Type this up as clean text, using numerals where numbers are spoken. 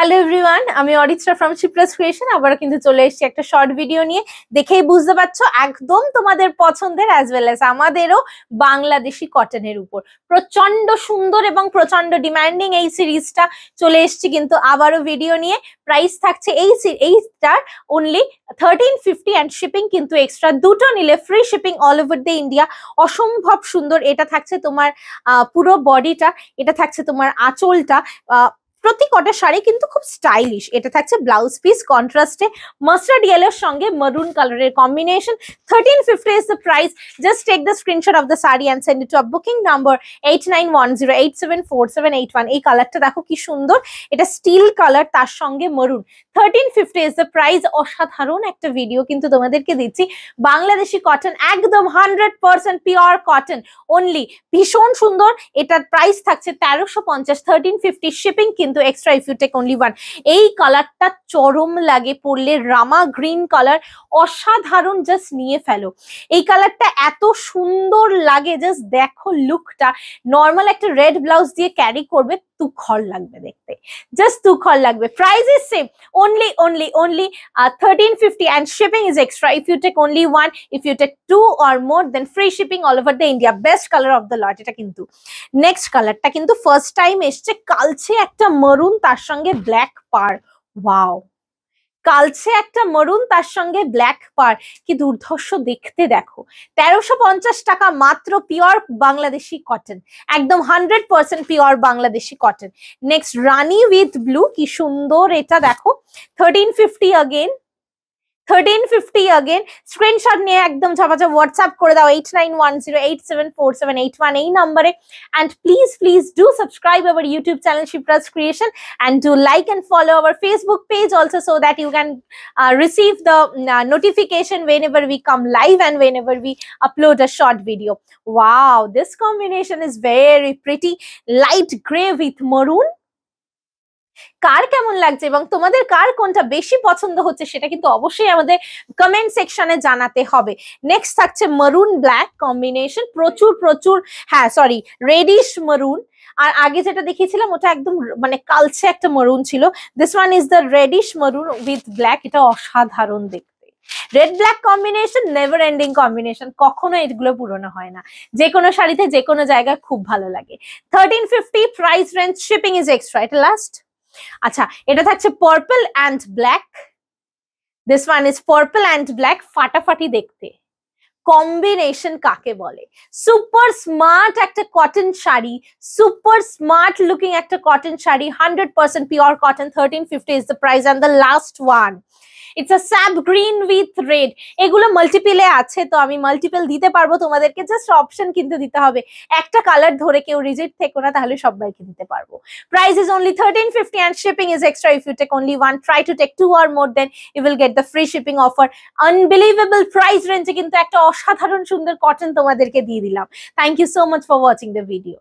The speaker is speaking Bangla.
হ্যালো এভরিওয়ান, আমি অরিত্রা ফ্রম শিপ্রাস ক্রিয়েশন। আবার কিন্তু চলে এসেছি একটা শর্ট ভিডিও নিয়ে। দেখেই বুঝতে পারছো একদম তোমাদের পছন্দের অ্যাজ ওয়েল অ্যাজ আমাদেরও বাংলাদেশি কটনের উপর প্রচন্ড সুন্দর এবং প্রচন্ড ডিমান্ডিং এই সিরিজটা চলে এসেছি কিন্তু আবারও ভিডিও নিয়ে। প্রাইস থাকছে এইটার অনলি 1350 অ্যান্ড শিপিং কিন্তু এক্সট্রা। দুটো নিলে free shipping all over the India. অসম্ভব সুন্দর। এটা থাকছে তোমার পুরো বডিটা, এটা থাকছে তোমার আঁচলটা। প্রতি কটা শাড়ি কিন্তু খুব স্টাইলিশ। এটা থাকছে ব্লাউজ পিস কন্ট্রাস্টে মাস্টার্ড ইয়েলোর সঙ্গে মারুন কালারের combination. 1350 is the price. Just take the screenshot of the saree and send it to a booking number 8910874781. এই কালারটা দেখো কি সুন্দর, এটা স্টিল কালার, তার সঙ্গে মারুন। 1350 is the price. অসাধারণ একটা ভিডিও কিন্তু তোমাদেরকে দিচ্ছি। বাংলাদেশি কটন, একদম 100% পিওর কটন অনলি। ভীষণ সুন্দর। এটার প্রাইস থাকছে 1350, 1350 শিপিং কিন্তু extra if you take only one. এই কালারটা চরম লাগে পরলে, রামা গ্রিন কালার, অসাধারণ। জাস্ট নিয়ে ফেলো। এই কালারটা এত সুন্দর লাগে, জাস্ট দেখো লুকটা। নর্মাল একটা রেড ব্লাউজ দিয়ে ক্যারি করবে, তুখর লাগবে দেখতে, জাস্ট তুখর লাগবে। Price is same, only 1350 and shipping is extra if you take only one. If you take two or more, then free shipping all over the India. Best color of the lot এটা কিন্তু। নেক্সট কালারটা কিন্তু ফার্স্ট টাইম এসছে, কালচে একটা মারুন তার সঙ্গে ব্ল্যাক পার। ওয়াও, কালচে একটা মারুন তার সঙ্গে ব্ল্যাক পার, কি দুর্ধর্ষ দেখতে। দেখো 1350 টাকা মাত্র, পিওর বাংলাদেশি কটন, একদম 100% pure Bangladeshi cotton. Next Rani with blue, কি সুন্দর এটা দেখো। 1350 अगेन, 1350 अगेन। স্ক্রিনশট নিয়ে একদম ঝাপাঝাপ হোয়াটসঅ্যাপ করে দাও 8910874781 এই নম্বরে। and please do subscribe our YouTube channel Shipras Creation and do like and follow our Facebook page also, so that you can receive the notification whenever we come live and whenever we upload a short video. Wow, this combination is very pretty, light gray with maroon. কার কেমন লাগছে এবং তোমাদের কার কোনটা বেশি পছন্দ হচ্ছে সেটা কিন্তু অবশ্যই আমাদের কমেন্ট সেকশনে জানাতে হবে। নেক্সট থাকছে মারুন ব্ল্যাক কম্বিনেশন, প্রচুর হ্যাঁ সরি রেডিশ মারুন। আর আগে যেটা দেখিয়েছিলাম ওটা একদম মানে কালচে একটা মারুন ছিল। This one is the reddish maroon with black. এটা অসাধারণ দেখতে। Red black combination never ending combination, কখনো এগুলো পুরনো হয় না। যে কোনো শাড়িতে যে কোনো জায়গায় খুব ভালো লাগে। 1350 price range, shipping is extra. এটা লাস্ট। আচ্ছা, এটা থাকছে purple and black. This one is purple and black, ফাটাফাটি দেখতে। কম্বিনেশন কাকে বলে? সুপার স্মার্ট একটা cotton sari, super smart looking একটা cotton sari, 100% pure cotton. 1350 is the price. And the last one, it's a sap green with red. এগুলো মাল্টিপলে আছে, তো আমি মাল্টিপল দিতে পারবো তোমাদেরকে, জাস্ট অপশন কিন্তু দিতে হবে। একটা কালার ধরে কেউ রিজেক্ট থেকো না, তাহলে সবাইকে দিতে পারবো। Price is only 1350 and shipping is extra if you take only one. Try to take two or more, then you will get the free shipping offer. Unbelievable price range এ কিন্তু একটা অসাধারণ সুন্দর কটন তোমাদেরকে দিয়ে দিলাম। Thank you so much for watching the video.